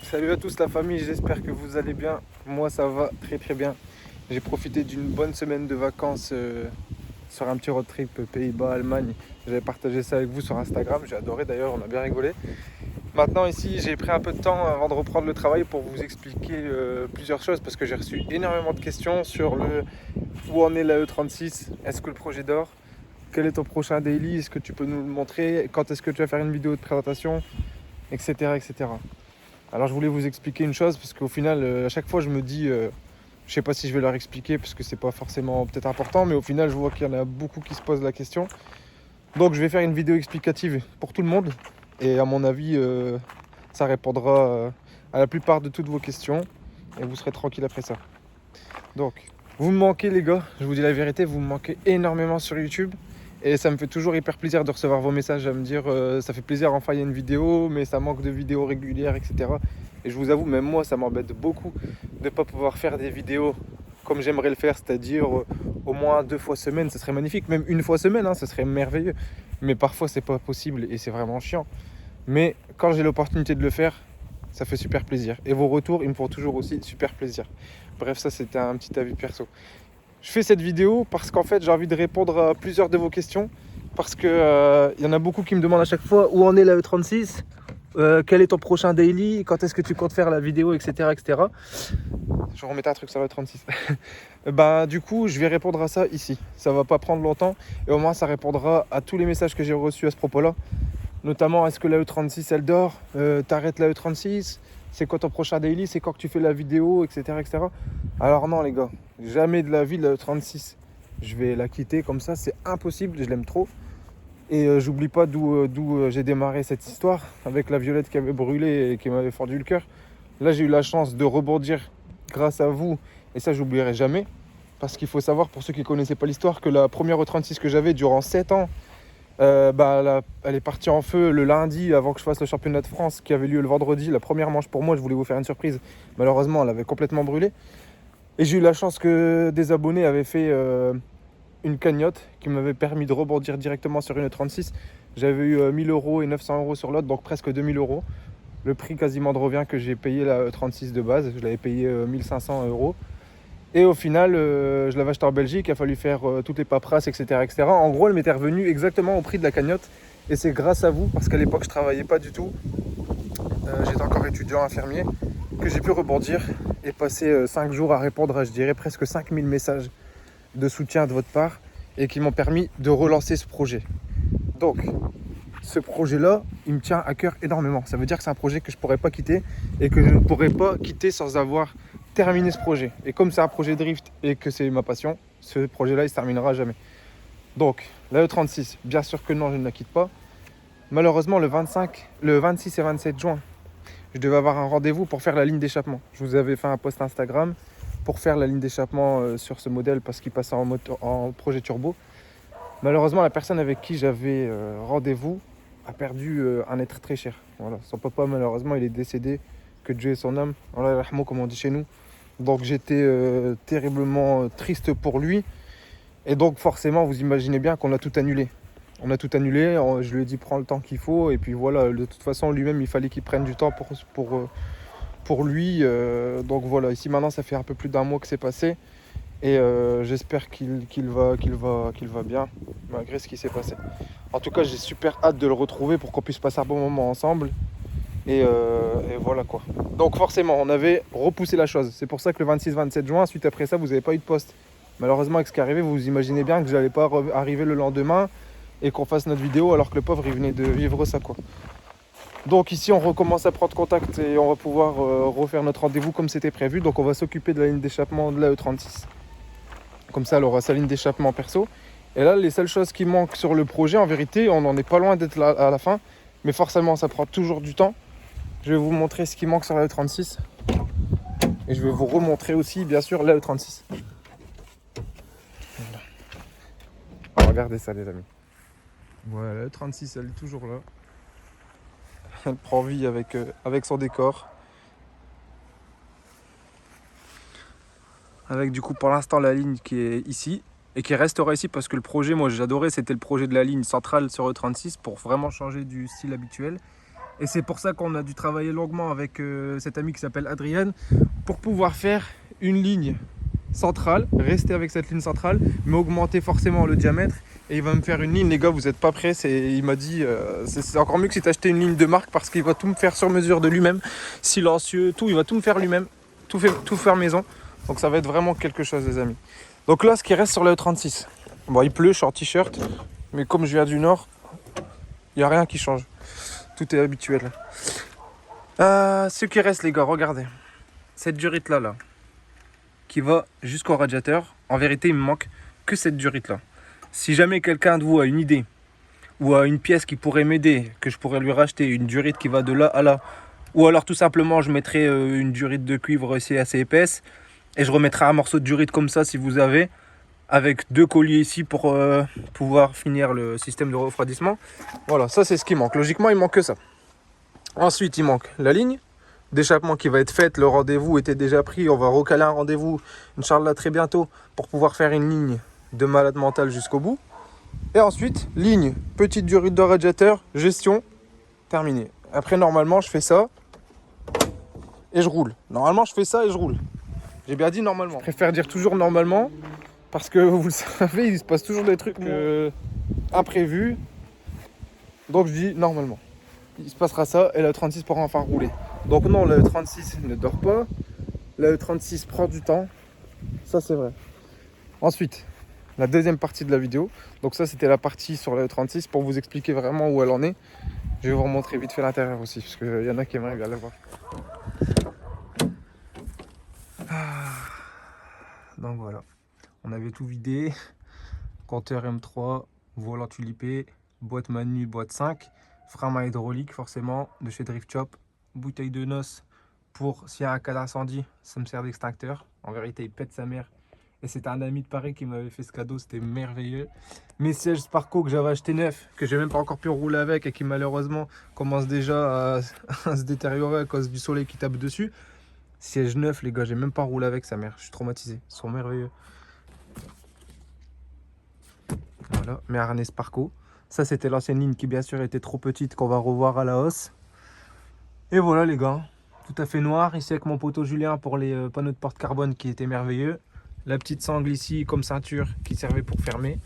Salut à tous la famille, j'espère que vous allez bien. Moi ça va très très bien. J'ai profité d'une bonne semaine de vacances sur un petit road trip Pays-Bas, Allemagne. J'avais partagé ça avec vous sur Instagram, j'ai adoré d'ailleurs, on a bien rigolé. Maintenant ici j'ai pris un peu de temps avant de reprendre le travail pour vous expliquer plusieurs choses parce que j'ai reçu énormément de questions sur le où en est la E36, est-ce que le projet dort, quel est ton prochain daily, est-ce que tu peux nous le montrer, quand est-ce que tu vas faire une vidéo de présentation, etc. etc. Alors je voulais vous expliquer une chose parce qu'au final à chaque fois je me dis je sais pas si je vais leur expliquer parce que c'est pas forcément peut-être important, mais au final je vois qu'il y en a beaucoup qui se posent la question. Donc je vais faire une vidéo explicative pour tout le monde et à mon avis ça répondra à la plupart de toutes vos questions et vous serez tranquille après ça. Donc vous me manquez les gars, je vous dis la vérité, vous me manquez énormément sur YouTube. Et ça me fait toujours hyper plaisir de recevoir vos messages à me dire ça fait plaisir, enfin il y a une vidéo, mais ça manque de vidéos régulières, etc. Et je vous avoue, même moi, ça m'embête beaucoup de ne pas pouvoir faire des vidéos comme j'aimerais le faire, c'est-à-dire au moins 2 fois semaine, ce serait magnifique. Même une fois semaine, hein, ce serait merveilleux. Mais parfois, c'est pas possible et c'est vraiment chiant. Mais quand j'ai l'opportunité de le faire, ça fait super plaisir. Et vos retours, ils me font toujours aussi super plaisir. Bref, ça, c'était un petit avis perso. Je fais cette vidéo parce qu'en fait j'ai envie de répondre à plusieurs de vos questions parce que y en a beaucoup qui me demandent à chaque fois où en est la E36, quel est ton prochain daily, quand est-ce que tu comptes faire la vidéo, etc. etc. Je vais remettre un truc sur la E36. Ben, du coup je vais répondre à ça ici, ça va pas prendre longtemps et au moins ça répondra à tous les messages que j'ai reçus à ce propos là. Notamment, est-ce que la E36 elle dort, t'arrêtes la E36, c'est quoi ton prochain daily, c'est quand que tu fais la vidéo, etc. etc. Alors non les gars, jamais de la vie de la E36. Je vais la quitter comme ça, c'est impossible, je l'aime trop. Et j'oublie pas d'où j'ai démarré cette histoire, avec la violette qui avait brûlé et qui m'avait fendu le cœur. Là j'ai eu la chance de rebondir grâce à vous, et ça j'oublierai jamais. Parce qu'il faut savoir, pour ceux qui ne connaissaient pas l'histoire, que la première E36 que j'avais durant 7 ans, elle est partie en feu le lundi avant que je fasse le championnat de France qui avait lieu le vendredi. La première manche pour moi, je voulais vous faire une surprise. Malheureusement, elle avait complètement brûlé. Et j'ai eu la chance que des abonnés avaient fait une cagnotte qui m'avait permis de rebondir directement sur une 36. J'avais eu 1000 euros et 900 euros sur l'autre, donc presque 2000 euros. Le prix quasiment de revient que j'ai payé la 36 de base. Je l'avais payé 1500 euros. Et au final, je l'avais acheté en Belgique, il a fallu faire toutes les paperasses, etc., etc. En gros, elle m'était revenue exactement au prix de la cagnotte. Et c'est grâce à vous, parce qu'à l'époque, je ne travaillais pas du tout. J'étais encore étudiant infirmier, que j'ai pu rebondir et passer 5 jours à répondre à, je dirais, presque 5000 messages de soutien de votre part et qui m'ont permis de relancer ce projet. Donc, ce projet-là, il me tient à cœur énormément. Ça veut dire que c'est un projet que je ne pourrais pas quitter et que je ne pourrais pas quitter sans avoir terminé ce projet. Et comme c'est un projet drift et que c'est ma passion, ce projet-là, il ne se terminera jamais. Donc, la E36, bien sûr que non, je ne la quitte pas. Malheureusement, le 26 et 27 juin, je devais avoir un rendez-vous pour faire la ligne d'échappement. Je vous avais fait un post Instagram pour faire la ligne d'échappement sur ce modèle parce qu'il passait en projet turbo. Malheureusement, la personne avec qui j'avais rendez-vous a perdu un être très cher. Voilà. Son papa, malheureusement, il est décédé. Que Dieu ait son âme. Allah yarhamou, comme on dit chez nous. Donc j'étais terriblement triste pour lui. Et donc forcément, vous imaginez bien qu'on a tout annulé. On a tout annulé. Je lui ai dit, prends le temps qu'il faut. Et puis voilà, de toute façon, lui-même, il fallait qu'il prenne du temps pour lui. Donc voilà, ici maintenant, ça fait un peu plus d'un mois que c'est passé. Et j'espère qu'il va bien, malgré ce qui s'est passé. En tout cas, j'ai super hâte de le retrouver pour qu'on puisse passer un bon moment ensemble. Et voilà quoi. Donc forcément, on avait repoussé la chose. C'est pour ça que le 26-27 juin, suite après ça, vous n'avez pas eu de poste. Malheureusement, avec ce qui est arrivé, vous imaginez bien que je n'allais pas arriver le lendemain et qu'on fasse notre vidéo alors que le pauvre, il venait de vivre ça quoi. Donc ici, on recommence à prendre contact et on va pouvoir refaire notre rendez-vous comme c'était prévu. Donc on va s'occuper de la ligne d'échappement de la E36. Comme ça, elle aura sa ligne d'échappement perso. Et là, les seules choses qui manquent sur le projet, en vérité, on n'en est pas loin d'être là à la fin. Mais forcément, ça prend toujours du temps. Je vais vous montrer ce qui manque sur la E36. Et je vais vous remontrer aussi, bien sûr, la E36. Voilà. Alors, regardez ça, les amis. Voilà, la E36, elle est toujours là. Elle prend vie avec son décor. Avec du coup, pour l'instant, la ligne qui est ici. Et qui restera ici parce que le projet, moi j'adorais, c'était le projet de la ligne centrale sur E36 pour vraiment changer du style habituel. Et c'est pour ça qu'on a dû travailler longuement avec cet ami qui s'appelle Adrien pour pouvoir faire une ligne centrale, rester avec cette ligne centrale, mais augmenter forcément le diamètre. Et il va me faire une ligne, les gars, vous n'êtes pas prêts. Il m'a dit, c'est encore mieux que si tu achetais une ligne de marque parce qu'il va tout me faire sur mesure de lui-même, silencieux, tout, il va tout me faire lui-même, tout faire maison. Donc ça va être vraiment quelque chose, les amis. Donc là, ce qui reste sur le E36, bon, il pleut, je suis en t-shirt, mais comme je viens du nord, il n'y a rien qui change. Tout est habituel. Ce qui reste, les gars, regardez. Cette durite-là, qui va jusqu'au radiateur. En vérité, il me manque que cette durite-là. Si jamais quelqu'un de vous a une idée ou a une pièce qui pourrait m'aider, que je pourrais lui racheter, une durite qui va de là à là, ou alors tout simplement, je mettrai une durite de cuivre aussi assez épaisse et je remettrai un morceau de durite comme ça si vous avez, avec 2 colliers ici pour pouvoir finir le système de refroidissement. Voilà, ça c'est ce qui manque. Logiquement, il manque que ça. Ensuite, il manque la ligne d'échappement qui va être faite. Le rendez-vous était déjà pris. On va recaler un rendez-vous, Inch'Allah, très bientôt pour pouvoir faire une ligne de malade mental jusqu'au bout. Et ensuite, ligne, petite durite de radiateur, gestion, terminé. Après, normalement, je fais ça et je roule. Normalement, je fais ça et je roule. J'ai bien dit normalement. Je préfère dire toujours normalement parce que vous le savez, il se passe toujours des trucs imprévus. Donc, je dis normalement. Il se passera ça et la 36 pourra enfin rouler. Donc non, la 36 ne dort pas. La 36 prend du temps. Ça, c'est vrai. Ensuite, la deuxième partie de la vidéo. Donc ça, c'était la partie sur la 36 pour vous expliquer vraiment où elle en est. Je vais vous remontrer vite fait l'intérieur aussi, parce qu'il y en a qui aimeraient bien la voir. Donc voilà, on avait tout vidé. Compteur M3, volant tulipé, boîte Manu, boîte 5, frein main hydraulique forcément, de chez Drift Shop, bouteille de noces pour s'il y a un cas d'incendie, ça me sert d'extincteur. En vérité, il pète sa mère. Et c'était un ami de Paris qui m'avait fait ce cadeau, c'était merveilleux. Mes sièges Sparco que j'avais acheté neufs, que j'ai même pas encore pu rouler avec et qui malheureusement commencent déjà à se détériorer à cause du soleil qui tape dessus. Sièges neufs, les gars, j'ai même pas roulé avec sa mère, je suis traumatisé, ils sont merveilleux. Voilà, mes harnais Sparco. Ça, c'était l'ancienne ligne qui, bien sûr, était trop petite, qu'on va revoir à la hausse. Et voilà, les gars, tout à fait noir. Ici, avec mon poteau Julien pour les panneaux de porte-carbone qui étaient merveilleux. La petite sangle ici comme ceinture qui servait pour fermer.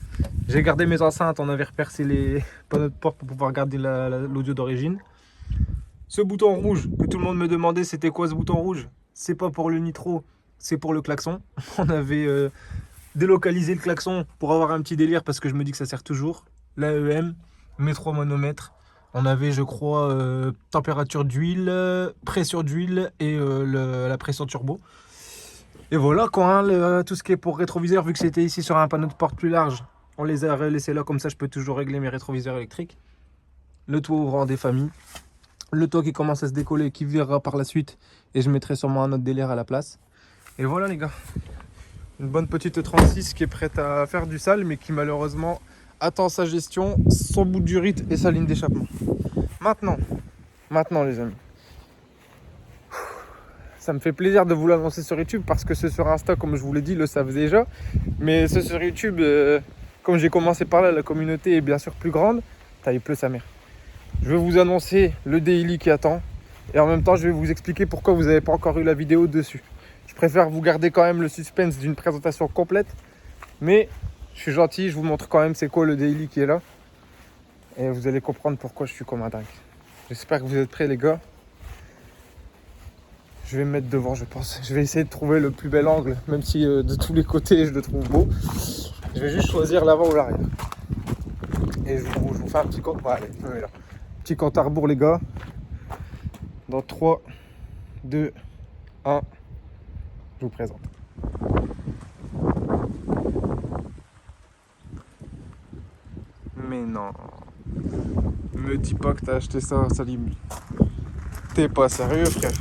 J'ai gardé mes enceintes, on avait repercé les panneaux de porte pour pouvoir garder l'audio d'origine. Ce bouton rouge que tout le monde me demandait, c'était quoi ce bouton rouge? C'est pas pour le nitro, c'est pour le klaxon. On avait délocalisé le klaxon pour avoir un petit délire parce que je me dis que ça sert toujours. L'AEM, mes 3 manomètres. On avait, je crois, température d'huile, pression d'huile et la pression turbo. Et voilà quoi, hein, tout ce qui est pour rétroviseur, vu que c'était ici sur un panneau de porte plus large, on les a laissés là, comme ça je peux toujours régler mes rétroviseurs électriques. Le toit ouvrant des familles. Le toit qui commence à se décoller, qui virera par la suite. Et je mettrai sûrement un autre délire à la place. Et voilà les gars. Une bonne petite 36 qui est prête à faire du sale, mais qui malheureusement attend sa gestion, son bout de durite et sa ligne d'échappement. Maintenant les amis. Ça me fait plaisir de vous l'annoncer sur YouTube parce que ceux sur Insta, comme je vous l'ai dit, le savent déjà. Mais ceux sur YouTube, comme j'ai commencé par là, la communauté est bien sûr plus grande. Il pleut sa mère. Je vais vous annoncer le daily qui attend. Et en même temps, je vais vous expliquer pourquoi vous n'avez pas encore eu la vidéo dessus. Je préfère vous garder quand même le suspense d'une présentation complète. Mais je suis gentil, je vous montre quand même c'est quoi le daily qui est là. Et vous allez comprendre pourquoi je suis comme un dingue. J'espère que vous êtes prêts les gars. Je vais me mettre devant, je pense. Je vais essayer de trouver le plus bel angle, même si de tous les côtés je le trouve beau. Je vais juste choisir l'avant ou l'arrière. Et je vous fais un petit compte. Allez, je me mets là. Petit compte à rebours les gars. Dans 3, 2, 1, je vous présente. Mais non. Me dis pas que t'as acheté ça, Salim. T'es pas sérieux frère.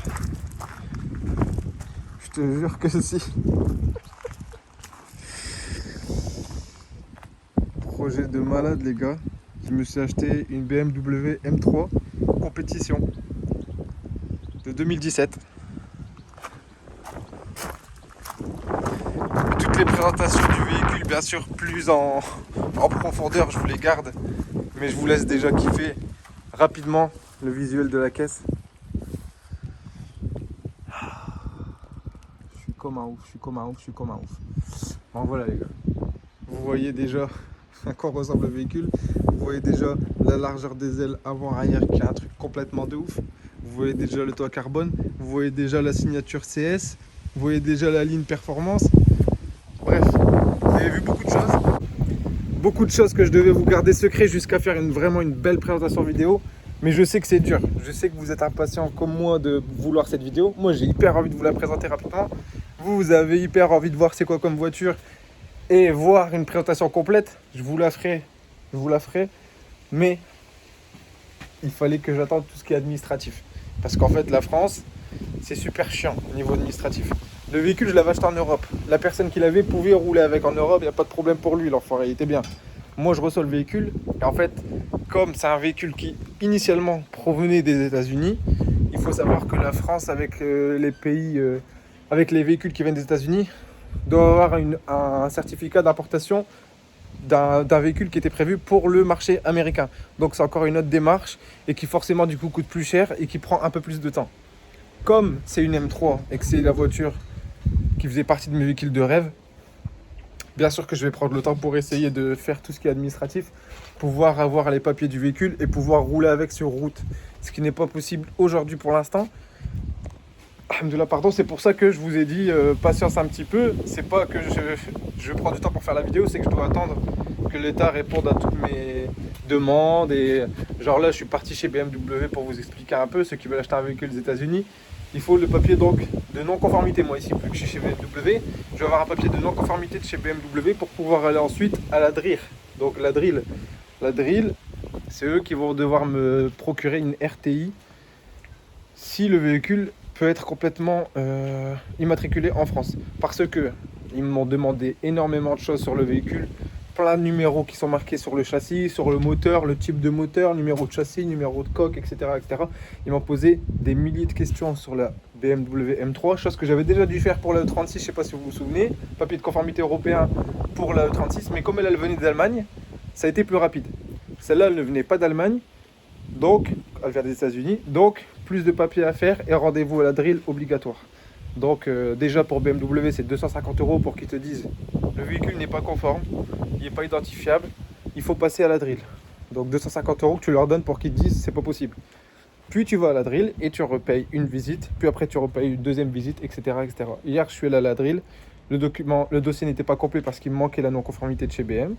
Je te jure que si. Projet de malade les gars. Je me suis acheté une BMW M3 compétition de 2017. Toutes les présentations du véhicule bien sûr plus en profondeur je vous les garde. Mais je vous laisse déjà kiffer rapidement le visuel de la caisse. Je suis comme un ouf. Bon voilà les gars. Vous voyez déjà à quoi ressemble le véhicule. Vous voyez déjà la largeur des ailes avant-arrière qui est un truc complètement de ouf. Vous voyez déjà le toit carbone. Vous voyez déjà la signature CS. Vous voyez déjà la ligne performance. Bref, vous avez vu beaucoup de choses. Beaucoup de choses que je devais vous garder secret jusqu'à faire vraiment une belle présentation vidéo. Mais je sais que c'est dur. Je sais que vous êtes impatient comme moi de vouloir cette vidéo. Moi, j'ai hyper envie de vous la présenter rapidement. Vous avez hyper envie de voir c'est quoi comme voiture et voir une présentation complète. Je vous la ferai. Mais il fallait que j'attende tout ce qui est administratif. Parce qu'en fait, la France, c'est super chiant au niveau administratif. Le véhicule, je l'avais acheté en Europe. La personne qui l'avait pouvait rouler avec en Europe, il n'y a pas de problème pour lui, l'enfoiré, il était bien. Moi, je reçois le véhicule. Et en fait, comme c'est un véhicule qui initialement provenait des États-Unis, il faut savoir que la France, avec les pays, avec les véhicules qui viennent des États-Unis, doit avoir un certificat d'importation d'un véhicule qui était prévu pour le marché américain. Donc c'est encore une autre démarche et qui forcément du coup coûte plus cher et qui prend un peu plus de temps. Comme c'est une M3 et que c'est la voiture qui faisait partie de mes véhicules de rêve, bien sûr que je vais prendre le temps pour essayer de faire tout ce qui est administratif, pouvoir avoir les papiers du véhicule et pouvoir rouler avec sur route. Ce qui n'est pas possible aujourd'hui pour l'instant. Alhamdoulilah, pardon, c'est pour ça que je vous ai dit patience un petit peu. C'est pas que je prends du temps pour faire la vidéo, c'est que je dois attendre que l'État réponde à toutes mes demandes. Et genre là, je suis parti chez BMW pour vous expliquer un peu, ceux qui veulent acheter un véhicule des États-Unis. Il faut le papier donc de non-conformité. Moi ici, vu que je suis chez BMW, je vais avoir un papier de non-conformité de chez BMW pour pouvoir aller ensuite à la DRIR. Donc la drill, c'est eux qui vont devoir me procurer une RTI si le véhicule peut être complètement immatriculé en France. Parce que ils m'ont demandé énormément de choses sur le véhicule, plein de numéros qui sont marqués sur le châssis, sur le moteur, le type de moteur, numéro de châssis, numéro de coque, etc. etc. Ils m'ont posé des milliers de questions sur la BMW M3, chose que j'avais déjà dû faire pour la E36, je ne sais pas si vous vous souvenez, papier de conformité européen pour la E36, mais comme elle venait d'Allemagne, ça a été plus rapide. Celle-là, elle ne venait pas d'Allemagne, donc elle vient des États-Unis, donc plus de papiers à faire et rendez-vous à la drill obligatoire. Donc déjà pour BMW c'est 250 € pour qu'ils te disent le véhicule n'est pas conforme, il n'est pas identifiable, il faut passer à la drill. Donc 250 € que tu leur donnes pour qu'ils te disent c'est pas possible. Puis tu vas à la drill et tu repayes une visite, puis après tu repayes une deuxième visite, etc. etc. Hier je suis allé à la drill, le dossier n'était pas complet parce qu'il me manquait la non-conformité de chez BM.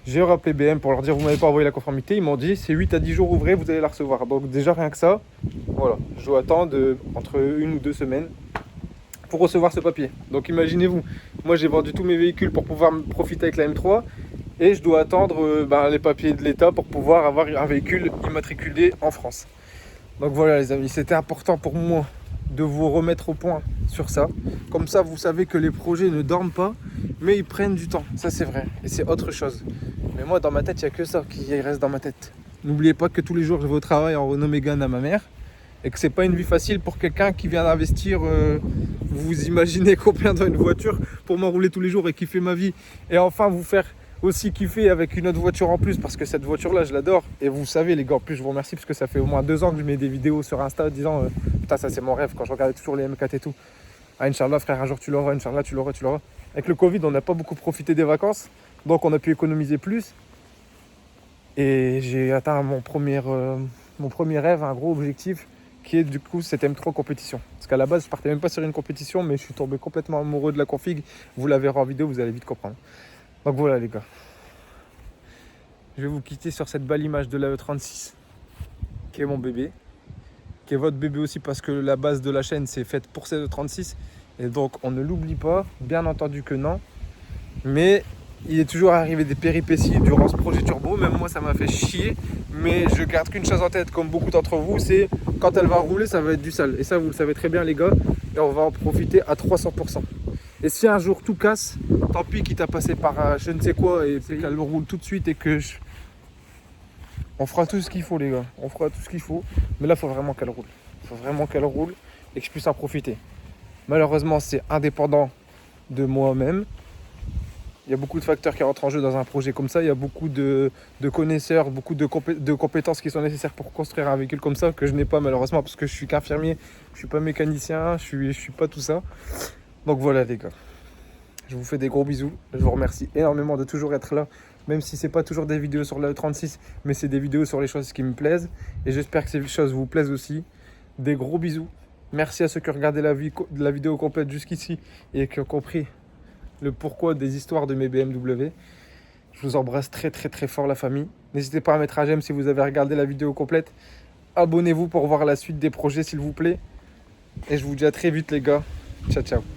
J'ai rappelé BM pour leur dire vous m'avez pas envoyé la conformité, ils m'ont dit c'est 8 à 10 jours ouvrés, vous allez la recevoir. Donc déjà rien que ça, voilà, je dois attendre entre 1 ou 2 semaines pour recevoir ce papier. Donc imaginez-vous, moi j'ai vendu tous mes véhicules pour pouvoir profiter avec la M3 et je dois attendre les papiers de l'État pour pouvoir avoir un véhicule immatriculé en France. Donc voilà les amis, c'était important pour moi de vous remettre au point sur ça. Comme ça vous savez que les projets ne dorment pas, mais ils prennent du temps, ça c'est vrai, et c'est autre chose. Mais moi dans ma tête, il n'y a que ça qui reste dans ma tête. N'oubliez pas que tous les jours je vais au travail en Renault Mégane à ma mère, et que c'est pas une vie facile pour quelqu'un qui vient d'investir, vous imaginez combien dans une voiture pour m'enrouler tous les jours et kiffer ma vie, et enfin vous faire aussi kiffer avec une autre voiture en plus, parce que cette voiture là je l'adore, et vous savez les gars, en plus je vous remercie parce que ça fait au moins 2 ans que je mets des vidéos sur Insta disant putain ça c'est mon rêve quand je regardais toujours les M4 et tout. Ah Inch'Allah frère, un jour tu l'auras, Inch'Allah tu l'auras. Avec le Covid on n'a pas beaucoup profité des vacances, donc on a pu économiser plus, et j'ai atteint mon premier rêve, un gros objectif, qui est du coup cette M3 compétition. Parce qu'à la base je partais même pas sur une compétition, mais je suis tombé complètement amoureux de la config, vous la verrez en vidéo, vous allez vite comprendre. Donc voilà les gars, je vais vous quitter sur cette belle image de la E36 qui est mon bébé, qui est votre bébé aussi parce que la base de la chaîne c'est faite pour cette E36 et donc on ne l'oublie pas, bien entendu que non, mais il est toujours arrivé des péripéties durant ce projet turbo, même moi ça m'a fait chier, mais je garde qu'une chose en tête comme beaucoup d'entre vous, c'est quand elle va rouler ça va être du sale, et ça vous le savez très bien les gars, et on va en profiter à 300%. Et si un jour tout casse, tant pis qu'il t'a passé par je ne sais quoi et qu'elle roule tout de suite et que on fera tout ce qu'il faut les gars, on fera tout ce qu'il faut, mais là il faut vraiment qu'elle roule. Il faut vraiment qu'elle roule et que je puisse en profiter. Malheureusement c'est indépendant de moi-même Il y a beaucoup de facteurs qui rentrent en jeu dans un projet comme ça. Il y a beaucoup de connaisseurs, beaucoup de compétences qui sont nécessaires pour construire un véhicule comme ça, que je n'ai pas malheureusement parce que je suis qu'infirmier, je suis pas mécanicien, je suis pas tout ça. Donc voilà les gars, je vous fais des gros bisous. Je vous remercie énormément de toujours être là, même si c'est pas toujours des vidéos sur le 36, mais c'est des vidéos sur les choses qui me plaisent. Et j'espère que ces choses vous plaisent aussi. Des gros bisous. Merci à ceux qui ont regardé la vidéo complète jusqu'ici et qui ont compris le pourquoi des histoires de mes BMW. Je vous embrasse très très très fort la famille. N'hésitez pas à mettre un j'aime si vous avez regardé la vidéo complète. Abonnez-vous pour voir la suite des projets s'il vous plaît. Et je vous dis à très vite les gars. Ciao ciao.